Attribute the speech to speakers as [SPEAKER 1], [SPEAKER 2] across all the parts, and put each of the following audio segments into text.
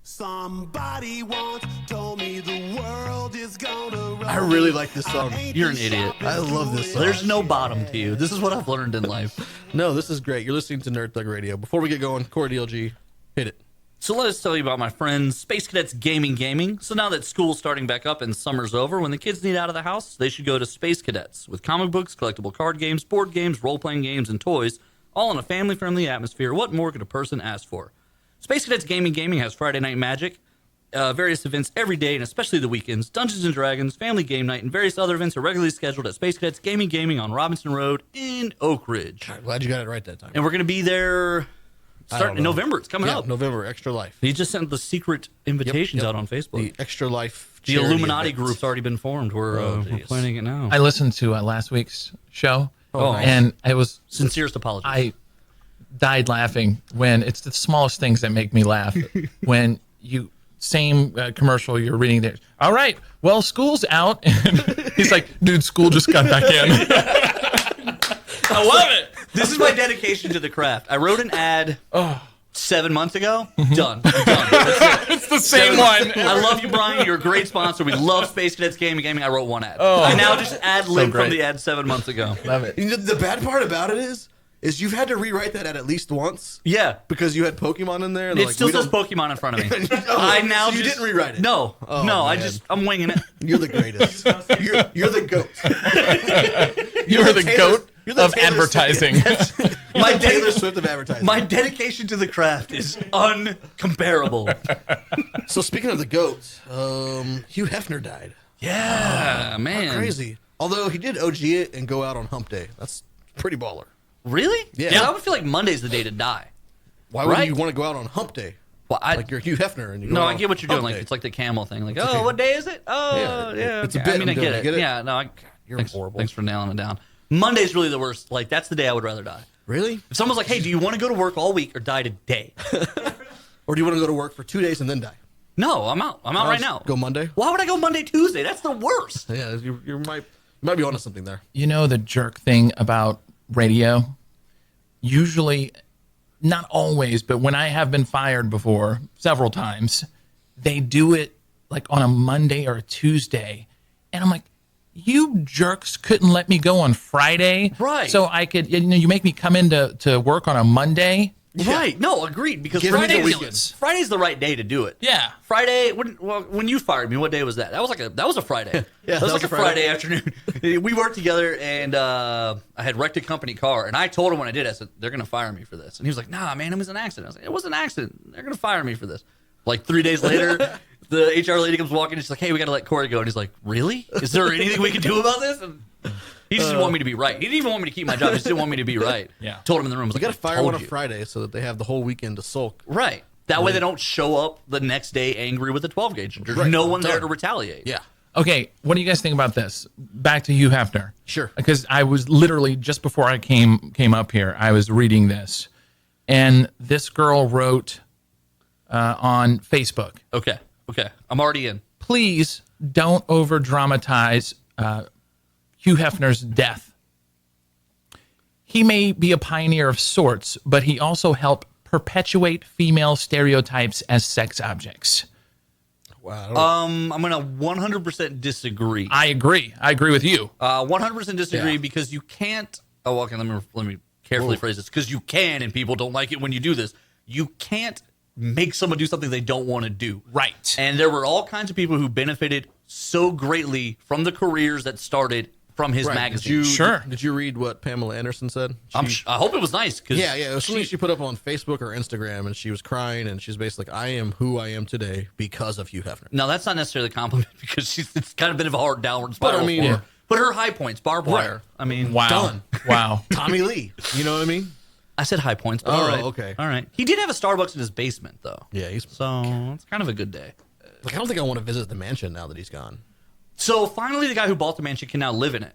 [SPEAKER 1] Somebody once told me the world is gonna run.
[SPEAKER 2] I really like this song.
[SPEAKER 3] You're an idiot.
[SPEAKER 2] I love this song.
[SPEAKER 3] There's no bottom to you. This is what I've learned in life.
[SPEAKER 2] No, this is great. You're listening to Nerd Thug Radio. Before we get going, Core DLG, hit it.
[SPEAKER 3] So let us tell you about my friends, Space Cadets Gaming. So now that school's starting back up and summer's over, when the kids need out of the house, they should go to Space Cadets with comic books, collectible card games, board games, role-playing games, and toys, all in a family-friendly atmosphere. What more could a person ask for? Space Cadets Gaming has Friday Night Magic, various events every day, and especially the weekends. Dungeons & Dragons, Family Game Night, and various other events are regularly scheduled at Space Cadets Gaming on Robinson Road in Oak Ridge.
[SPEAKER 2] I'm glad you got it right that time.
[SPEAKER 3] And we're going to be there starting in November. It's coming up.
[SPEAKER 2] November, Extra Life.
[SPEAKER 3] He just sent the secret invitations out on Facebook.
[SPEAKER 2] The Extra Life
[SPEAKER 3] The Illuminati group's already been formed. We're planning it now.
[SPEAKER 4] I listened to last week's show,
[SPEAKER 3] nice.
[SPEAKER 4] and it was
[SPEAKER 3] Sincerest apologies.
[SPEAKER 4] I died laughing when it's the smallest things that make me laugh. When you same commercial you're reading there. All right, well, school's out, and he's like, "Dude, school just got back in." I love it.
[SPEAKER 3] This is my dedication to the craft. I wrote an ad 7 months ago. Done. I'm done. That's it.
[SPEAKER 4] It's the same one.
[SPEAKER 3] I love you, Brian. You're a great sponsor. We love Space Cadets Gaming. I wrote one ad. I now just ad-lib from the ad 7 months ago.
[SPEAKER 4] Love it.
[SPEAKER 2] You know, the bad part about it is you've had to rewrite that at least once.
[SPEAKER 3] Yeah.
[SPEAKER 2] Because you had Pokemon in there. And
[SPEAKER 3] It still says Pokemon in front of me.
[SPEAKER 2] So you didn't rewrite it?
[SPEAKER 3] No.
[SPEAKER 2] Oh,
[SPEAKER 3] no,
[SPEAKER 2] man.
[SPEAKER 3] I'm winging it.
[SPEAKER 2] You're the greatest. you're the goat.
[SPEAKER 4] You're the goat
[SPEAKER 2] You're the
[SPEAKER 4] of
[SPEAKER 2] Taylor
[SPEAKER 4] advertising.
[SPEAKER 2] My Taylor Swift of advertising.
[SPEAKER 3] My dedication to the craft is uncomparable.
[SPEAKER 2] So speaking of the goat, Hugh Hefner died.
[SPEAKER 3] Yeah, man.
[SPEAKER 2] Crazy. Although he did OG it and go out on hump day. That's pretty baller.
[SPEAKER 3] Really?
[SPEAKER 2] Yeah.
[SPEAKER 3] I would feel like Monday's the day to die.
[SPEAKER 2] Why would you want to go out on hump day?
[SPEAKER 3] Well,
[SPEAKER 2] Like you're Hugh Hefner and you go
[SPEAKER 3] No,
[SPEAKER 2] out
[SPEAKER 3] I
[SPEAKER 2] on
[SPEAKER 3] get what you're doing.
[SPEAKER 2] hump
[SPEAKER 3] Like
[SPEAKER 2] day.
[SPEAKER 3] it's like the camel thing. Like, what day is it? Oh, yeah.
[SPEAKER 2] It's a
[SPEAKER 3] okay.
[SPEAKER 2] bit.
[SPEAKER 3] I get
[SPEAKER 2] Get it?
[SPEAKER 3] Yeah, no,
[SPEAKER 2] You're
[SPEAKER 3] thanks,
[SPEAKER 2] horrible.
[SPEAKER 3] Thanks for nailing it down. Monday's really the worst. Like that's the day I would rather die.
[SPEAKER 2] Really?
[SPEAKER 3] If someone's like, "Hey, do you want to go to work all week or die today?"
[SPEAKER 2] Or do you want to go to work for 2 days and then die?
[SPEAKER 3] No, I'm out. I'm out right now.
[SPEAKER 2] Go Monday?
[SPEAKER 3] Why would I go Monday, Tuesday? That's the worst.
[SPEAKER 2] Yeah, you might be onto something there.
[SPEAKER 4] You know the jerk thing about radio? Usually, not always, but when I have been fired before, several times, they do it like on a Monday or a Tuesday. And I'm like, you jerks couldn't let me go on Friday?
[SPEAKER 3] Right.
[SPEAKER 4] So I could, you make me come in to work on a Monday?
[SPEAKER 3] Right. No, agreed. Because
[SPEAKER 2] Give me the
[SPEAKER 3] Friday's the right day to do it.
[SPEAKER 4] Yeah.
[SPEAKER 3] Friday. When you fired me, what day was that? That was a Friday.
[SPEAKER 2] Yeah,
[SPEAKER 3] that was like a Friday afternoon. We worked together, and I had wrecked a company car, and I told him when I did. I said they're gonna fire me for this, and he was like, "Nah, man, it was an accident." I was like, "It was an accident. They're gonna fire me for this." Like 3 days later, the HR lady comes walking, and she's like, "Hey, we gotta let Corey go," and he's like, "Really? Is there anything we can do about this?" And he just didn't want me to be right. He didn't even want me to keep my job. He just didn't want me to be right.
[SPEAKER 4] Yeah.
[SPEAKER 3] Told him in the room.
[SPEAKER 2] You got to fire one on a Friday so that they have the whole weekend to sulk.
[SPEAKER 3] Right. That way they don't show up the next day angry with a 12 gauge. There's no one there to retaliate.
[SPEAKER 2] Yeah.
[SPEAKER 4] Okay, what do you guys think about this? Back to Hugh Hefner.
[SPEAKER 2] Sure.
[SPEAKER 4] Because I was literally, just before I came up here, I was reading this. And this girl wrote on Facebook,
[SPEAKER 3] Okay. I'm already in.
[SPEAKER 4] please don't over-dramatize Hugh Hefner's death. He may be a pioneer of sorts, but he also helped perpetuate female stereotypes as sex objects.
[SPEAKER 2] Wow.
[SPEAKER 3] I'm going to 100% disagree.
[SPEAKER 4] I agree. I agree with you.
[SPEAKER 3] 100% disagree
[SPEAKER 2] Yeah.
[SPEAKER 3] because you can't. Oh, okay. Let me carefully phrase this because you can, and people don't like it when you do this. You can't make someone do something they don't want to do.
[SPEAKER 4] Right.
[SPEAKER 3] And there were all kinds of people who benefited so greatly from the careers that started from his magazine.
[SPEAKER 2] Did you read what Pamela Anderson said?
[SPEAKER 3] I hope it was nice. Cause
[SPEAKER 2] Yeah. It was something she put up on Facebook or Instagram, and she was crying, and she's basically like, I am who I am today because of Hugh Hefner.
[SPEAKER 3] No, that's not necessarily a compliment because it's kind of been a hard downward spiral.
[SPEAKER 2] But, I mean,
[SPEAKER 3] for her.
[SPEAKER 2] yeah.
[SPEAKER 3] But her high points, barbed wire. I mean,
[SPEAKER 4] Wow.
[SPEAKER 2] Done.
[SPEAKER 4] Wow.
[SPEAKER 2] Tommy Lee. You know what I mean?
[SPEAKER 3] I said high points, but
[SPEAKER 2] Oh,
[SPEAKER 3] all right.
[SPEAKER 2] okay.
[SPEAKER 3] All right. He did have a Starbucks in his basement, though.
[SPEAKER 2] Yeah,
[SPEAKER 3] So it's kind of a good day.
[SPEAKER 2] like, I don't think I want to visit the mansion now that he's gone.
[SPEAKER 3] So finally, the guy who bought the mansion can now live in it.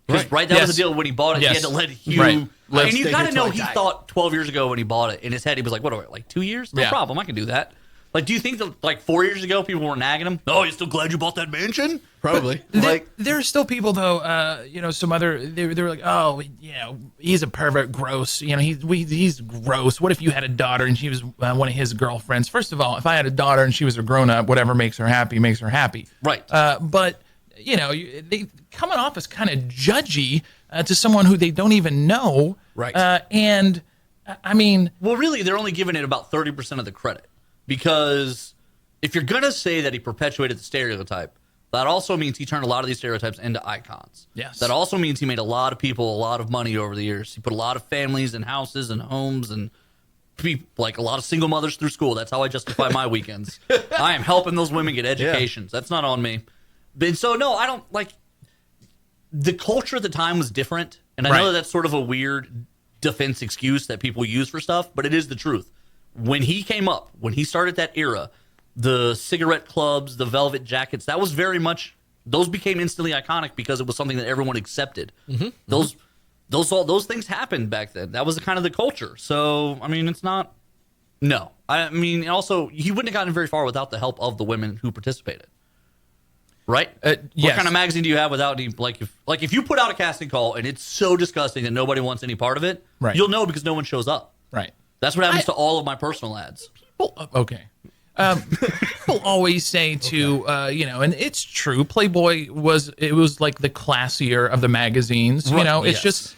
[SPEAKER 3] Because
[SPEAKER 2] Right.
[SPEAKER 3] that was
[SPEAKER 4] Yes.
[SPEAKER 3] the deal when he bought it.
[SPEAKER 4] Yes.
[SPEAKER 3] He had to let Hugh.
[SPEAKER 4] Right.
[SPEAKER 3] And you
[SPEAKER 2] stay
[SPEAKER 3] got
[SPEAKER 2] here
[SPEAKER 3] to know
[SPEAKER 2] till I
[SPEAKER 3] he
[SPEAKER 2] die.
[SPEAKER 3] thought 12 years ago when he bought it. In his head, he was like, what, like 2 years? No
[SPEAKER 4] Yeah.
[SPEAKER 3] problem. I can do that. Like, do you think that like 4 years ago people were nagging him? Oh, you still glad you bought that mansion?
[SPEAKER 2] Probably.
[SPEAKER 4] There are still people though. Some other they're like, oh, yeah, he's a pervert, gross. He's gross. What if you had a daughter and she was one of his girlfriends? First of all, if I had a daughter and she was a grown up, whatever makes her happy makes her happy.
[SPEAKER 3] Right.
[SPEAKER 4] But they coming off as kind of judgy to someone who they don't even know.
[SPEAKER 2] Right.
[SPEAKER 4] And I mean,
[SPEAKER 3] well, really, they're only giving it about 30% of the credit, because if you're gonna say that he perpetuated the stereotype, that also means he turned a lot of these stereotypes into icons.
[SPEAKER 4] Yes.
[SPEAKER 3] That also means he made a lot of people a lot of money over the years. He put a lot of families and houses and homes and like a lot of single mothers through school. That's how I justify my weekends. I am helping those women get educations. Yeah. That's not on me. But so no, I don't like. The culture at the time was different, and I know that's sort of a weird defense excuse that people use for stuff, but it is the truth. When he came up, when he started that era, the cigarette clubs, the velvet jackets, that was very much, those became instantly iconic because it was something that everyone accepted. Mm-hmm. Those things happened back then. That was kind of the culture. So, I mean, it's not, no. I mean, also, he wouldn't have gotten very far without the help of the women who participated. Right?
[SPEAKER 4] Yes.
[SPEAKER 3] What kind of magazine do you have without any, if you put out a casting call and it's so disgusting that nobody wants any part of it, you'll know because no one shows up.
[SPEAKER 4] Right.
[SPEAKER 3] That's what happens to all of my personal ads.
[SPEAKER 4] Okay. People always say and it's true, Playboy was like the classier of the magazines.
[SPEAKER 3] Right.
[SPEAKER 4] It's just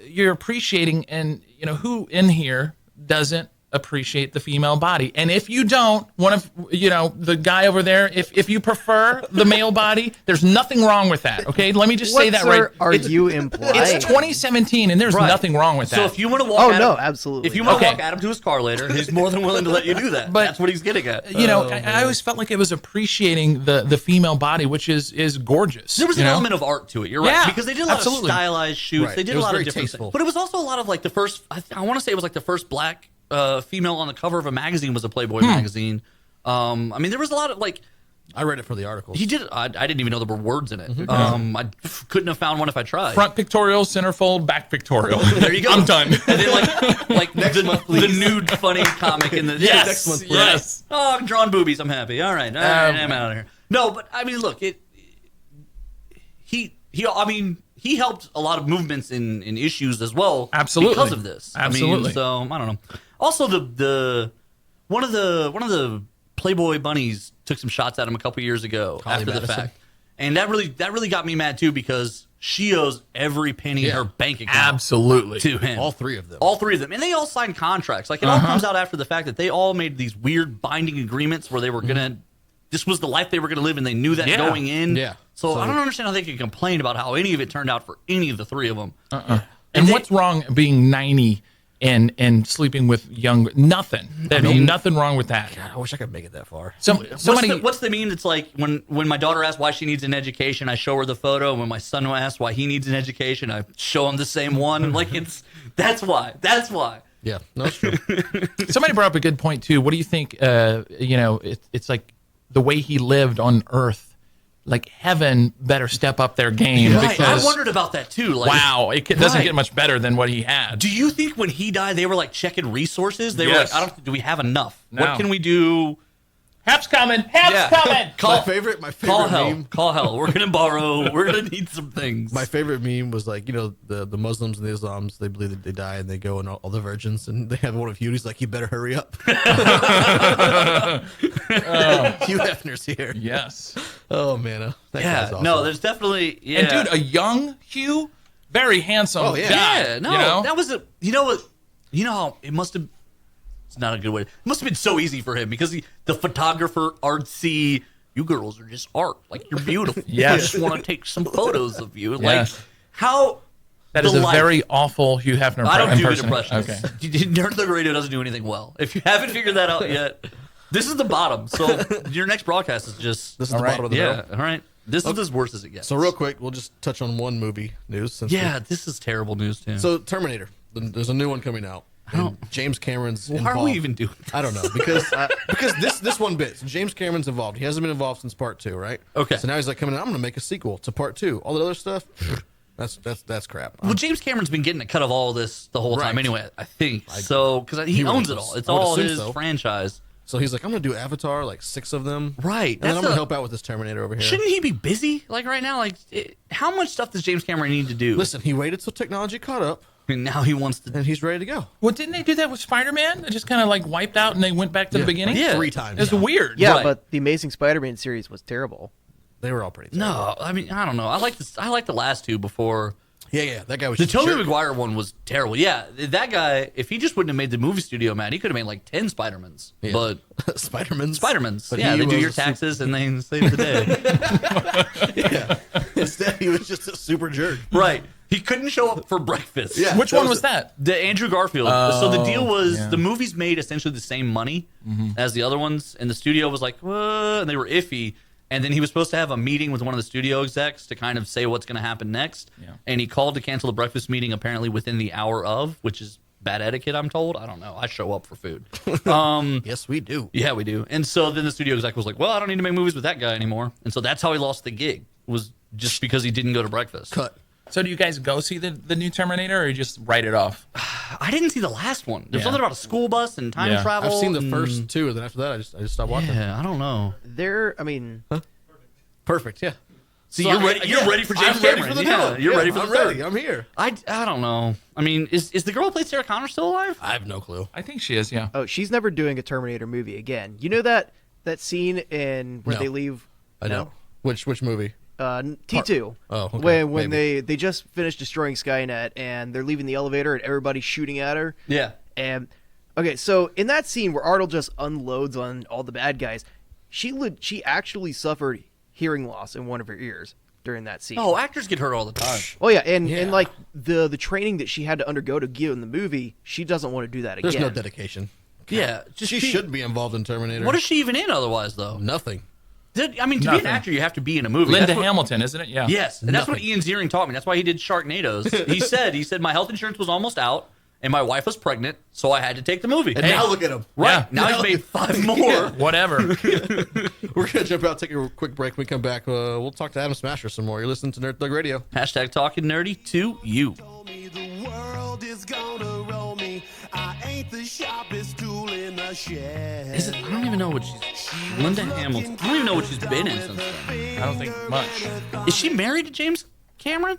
[SPEAKER 4] you're appreciating, and who in here doesn't appreciate the female body? And if you don't, one of the guy over there, if you prefer the male body, there's nothing wrong with that. Okay, let me just say that right.
[SPEAKER 5] Are you implying?
[SPEAKER 4] It's 2017, and there's nothing wrong with that.
[SPEAKER 3] So if you want to walk,
[SPEAKER 5] absolutely.
[SPEAKER 3] If you want to walk Adam to his car later, he's more than willing to let you do that. But that's what he's getting at.
[SPEAKER 4] I always felt like it was appreciating the female body, which is gorgeous.
[SPEAKER 3] There was an element of art to it. You're right, because they did a lot
[SPEAKER 4] of
[SPEAKER 3] stylized shoots.
[SPEAKER 2] Right.
[SPEAKER 3] They did a lot of different things. But it was also a lot of like the first. I want to say it was like the first black female on the cover of a magazine was a Playboy magazine. I mean, there was a lot of like.
[SPEAKER 2] I read it for the articles.
[SPEAKER 3] He did. I didn't even know there were words in it. Mm-hmm. I couldn't have found one if I tried.
[SPEAKER 4] Front pictorial, centerfold, back pictorial.
[SPEAKER 3] There you go.
[SPEAKER 4] I'm done.
[SPEAKER 3] And then like the nude funny comic in the
[SPEAKER 4] next month, please. Yes.
[SPEAKER 3] Oh, drawn boobies. I'm happy. All right, I'm out of here. No, but I mean, look, he helped a lot of movements in issues as well.
[SPEAKER 4] Absolutely.
[SPEAKER 3] Because of this.
[SPEAKER 4] Absolutely.
[SPEAKER 3] I mean, so I don't know. Also, one of the Playboy bunnies took some shots at him a couple years ago after the fact, and that really got me mad too, because she owes every penny in her bank account to him.
[SPEAKER 2] All three of them,
[SPEAKER 3] and they all signed contracts. Like it all comes out after the fact that they all made these weird binding agreements where they were gonna. This was the life they were gonna live, and they knew that going in.
[SPEAKER 2] Yeah.
[SPEAKER 3] So I don't understand how they could complain about how any of it turned out for any of the three of them.
[SPEAKER 4] And what's wrong being 90 and sleeping with young? Nothing. There's nothing wrong with that.
[SPEAKER 2] God, I wish I could make it that far.
[SPEAKER 3] What's the meme that's like when my daughter asks why she needs an education, I show her the photo, and when my son asks why he needs an education, I show him the same one. Like that's why.
[SPEAKER 2] Yeah, no, it's true.
[SPEAKER 4] Somebody brought up a good point too. What do you think? It's like the way he lived on Earth. Like heaven better step up their game.
[SPEAKER 3] Right.
[SPEAKER 4] Because
[SPEAKER 3] I wondered about that too. Like,
[SPEAKER 4] wow, it doesn't get much better than what he had.
[SPEAKER 3] Do you think when he died, they were like checking resources? They were like, do we have enough?
[SPEAKER 4] No.
[SPEAKER 3] What can we do?
[SPEAKER 4] Hap's coming. Coming.
[SPEAKER 2] My favorite
[SPEAKER 3] call
[SPEAKER 2] meme.
[SPEAKER 3] Call hell. We're gonna borrow. We're gonna need some things.
[SPEAKER 2] My favorite meme was like, the Muslims and the Islams, they believe that they die and they go and all the virgins, and they have one of Hugh. He's like, you better hurry up. Hugh Hefner's here.
[SPEAKER 4] Yes.
[SPEAKER 2] Oh man. That guy's awesome.
[SPEAKER 3] No, there's definitely
[SPEAKER 4] And dude, a young Hugh, very handsome.
[SPEAKER 2] Oh yeah.
[SPEAKER 4] guy,
[SPEAKER 3] Yeah. No, that was how it must have. It's not a good way. It must have been so easy for him because the photographer, artsy, you girls are just art. Like, you're beautiful.
[SPEAKER 4] Yes.
[SPEAKER 3] I just want to take some photos of you.
[SPEAKER 4] Yes.
[SPEAKER 3] Like, how...
[SPEAKER 4] That is a very awful Hugh Hefner
[SPEAKER 3] I don't do good
[SPEAKER 4] impersonation.
[SPEAKER 3] impressions.
[SPEAKER 4] Okay.
[SPEAKER 3] Nerd Thug Radio doesn't do anything well. If you haven't figured that out yet, this is the bottom. So your next broadcast is just...
[SPEAKER 2] This is the bottom of the barrel.
[SPEAKER 3] All right. This is as worse as it gets.
[SPEAKER 2] So real quick, we'll just touch on one movie news.
[SPEAKER 3] This is terrible news, too.
[SPEAKER 2] So Terminator. There's a new one coming out. James Cameron's involved.
[SPEAKER 3] Why are we even doing this?
[SPEAKER 2] I don't know, because this one bit. So James Cameron's involved. He hasn't been involved since part 2, right?
[SPEAKER 3] Okay.
[SPEAKER 2] So now he's like coming in, I'm going to make a sequel to part 2. All the other stuff, that's crap.
[SPEAKER 3] Well, James Cameron's been getting a cut of all this the whole time anyway, I think. So, because he owns it all. It's all his franchise.
[SPEAKER 2] So he's like, I'm going to do Avatar, like 6 of them.
[SPEAKER 3] Right.
[SPEAKER 2] And then I'm going to help out with this Terminator over here.
[SPEAKER 3] Shouldn't he be busy like right now? Like, how much stuff does James Cameron need to do?
[SPEAKER 2] Listen, he waited till technology caught up,
[SPEAKER 3] And now he wants to.
[SPEAKER 2] and he's ready to go.
[SPEAKER 4] Well, didn't they do that with Spider-Man? They just kind of like wiped out and they went back to the beginning?
[SPEAKER 3] Yeah.
[SPEAKER 2] 3 times.
[SPEAKER 4] It's weird.
[SPEAKER 5] Yeah,
[SPEAKER 3] Right.
[SPEAKER 5] but the Amazing Spider-Man series was terrible.
[SPEAKER 2] They were all pretty terrible.
[SPEAKER 3] No, I mean, I don't know. I like the last 2 before.
[SPEAKER 2] Yeah, that guy was
[SPEAKER 3] The
[SPEAKER 2] just
[SPEAKER 3] Tobey
[SPEAKER 2] jerk.
[SPEAKER 3] Maguire one was terrible. Yeah, that guy, if he just wouldn't have made the movie studio, man, he could have made like 10 Spider-Mans.
[SPEAKER 2] Yeah.
[SPEAKER 3] But
[SPEAKER 2] Spider-Man's.
[SPEAKER 3] Spider-Mans.
[SPEAKER 2] But
[SPEAKER 3] Yeah,
[SPEAKER 2] he
[SPEAKER 3] they do
[SPEAKER 2] was
[SPEAKER 3] your
[SPEAKER 2] a super-
[SPEAKER 3] taxes and they save the day.
[SPEAKER 2] Instead, he was just a super jerk.
[SPEAKER 3] Right. He couldn't show up for breakfast.
[SPEAKER 2] Yeah.
[SPEAKER 4] Which
[SPEAKER 2] That
[SPEAKER 4] one
[SPEAKER 2] was
[SPEAKER 4] was
[SPEAKER 2] it.
[SPEAKER 4] that?
[SPEAKER 3] The Andrew Garfield. So the deal was
[SPEAKER 4] yeah.
[SPEAKER 3] the movies made essentially the same money as the other ones, and the studio was like, and they were iffy. And then he was supposed to have a meeting with one of the studio execs to kind of say what's going to happen next.
[SPEAKER 4] Yeah.
[SPEAKER 3] And he called to cancel the breakfast meeting apparently within the hour of, which is bad etiquette, I'm told. I don't know. I show up for food.
[SPEAKER 2] Yes, we do.
[SPEAKER 3] Yeah, we do. And so then the studio exec was like, well, I don't need to make movies with that guy anymore. And so that's how he lost the gig, was just because he didn't go to breakfast.
[SPEAKER 2] Cut.
[SPEAKER 4] So do you guys go see the new Terminator or you just write it off?
[SPEAKER 3] I didn't see the last one. There's
[SPEAKER 4] Yeah.
[SPEAKER 3] something about a school bus and time
[SPEAKER 4] Yeah.
[SPEAKER 3] travel.
[SPEAKER 2] I've seen the
[SPEAKER 3] and-
[SPEAKER 2] first 2, and then after that, I just stopped watching.
[SPEAKER 3] Yeah, I don't know.
[SPEAKER 5] I mean,
[SPEAKER 2] Perfect, yeah.
[SPEAKER 3] See,
[SPEAKER 2] So
[SPEAKER 3] you're
[SPEAKER 2] I-
[SPEAKER 3] ready. You're
[SPEAKER 2] yeah,
[SPEAKER 3] ready for James
[SPEAKER 2] I'm ready
[SPEAKER 3] Cameron.
[SPEAKER 2] for the
[SPEAKER 3] Yeah,
[SPEAKER 2] new one.
[SPEAKER 3] you're
[SPEAKER 2] Yeah,
[SPEAKER 3] ready for the
[SPEAKER 2] I'm
[SPEAKER 3] third.
[SPEAKER 2] ready. I'm here.
[SPEAKER 3] I don't know. I mean, is the girl who played Sarah Connor still alive?
[SPEAKER 2] I have no clue.
[SPEAKER 4] I think she is, yeah.
[SPEAKER 5] oh, she's never doing a Terminator movie again. You know that scene in where
[SPEAKER 2] No.
[SPEAKER 5] they leave?
[SPEAKER 2] I know. Which movie?
[SPEAKER 5] T2.
[SPEAKER 2] Oh, okay,
[SPEAKER 5] When
[SPEAKER 2] maybe.
[SPEAKER 5] they just finished destroying Skynet and they're leaving the elevator and everybody's shooting at her.
[SPEAKER 3] Yeah.
[SPEAKER 5] And okay, so in that scene where Arnold just unloads on all the bad guys, she actually suffered hearing loss in one of her ears during that scene.
[SPEAKER 3] Oh, actors get hurt all the time.
[SPEAKER 5] Oh yeah, and
[SPEAKER 2] Yeah.
[SPEAKER 5] like the training that she had to undergo to give in the movie, she doesn't want to do that again.
[SPEAKER 2] There's no dedication.
[SPEAKER 3] Yeah.
[SPEAKER 2] She shouldn't be involved in Terminator.
[SPEAKER 3] What is she even in otherwise, though?
[SPEAKER 2] Nothing.
[SPEAKER 3] I mean, to be
[SPEAKER 4] Nothing.
[SPEAKER 3] an actor, you have to be in a movie.
[SPEAKER 4] Linda
[SPEAKER 3] That's what-
[SPEAKER 4] Hamilton, isn't it? Yeah.
[SPEAKER 3] Yes, and that's what
[SPEAKER 2] Nothing.
[SPEAKER 3] Ian Ziering taught me. That's why he did Sharknadoes. He said my health insurance was almost out, and my wife was pregnant, so I had to take the movie.
[SPEAKER 2] And now look at him.
[SPEAKER 3] Right
[SPEAKER 4] Yeah.
[SPEAKER 3] now, he's made 5 more.
[SPEAKER 4] Whatever.
[SPEAKER 2] We're going to jump out, take a quick break. When we come back, we'll talk to Adam Smasher some more. You're listening to Nerd Thug Radio.
[SPEAKER 3] Hashtag talking nerdy to you.
[SPEAKER 1] Told me the world is gonna roll me. I ain't the sharpest tool in the shed.
[SPEAKER 3] Is it? I don't even know what she's. Linda Hamilton. I don't even know what she's been in since then.
[SPEAKER 4] I don't think much.
[SPEAKER 3] Is she married to James Cameron?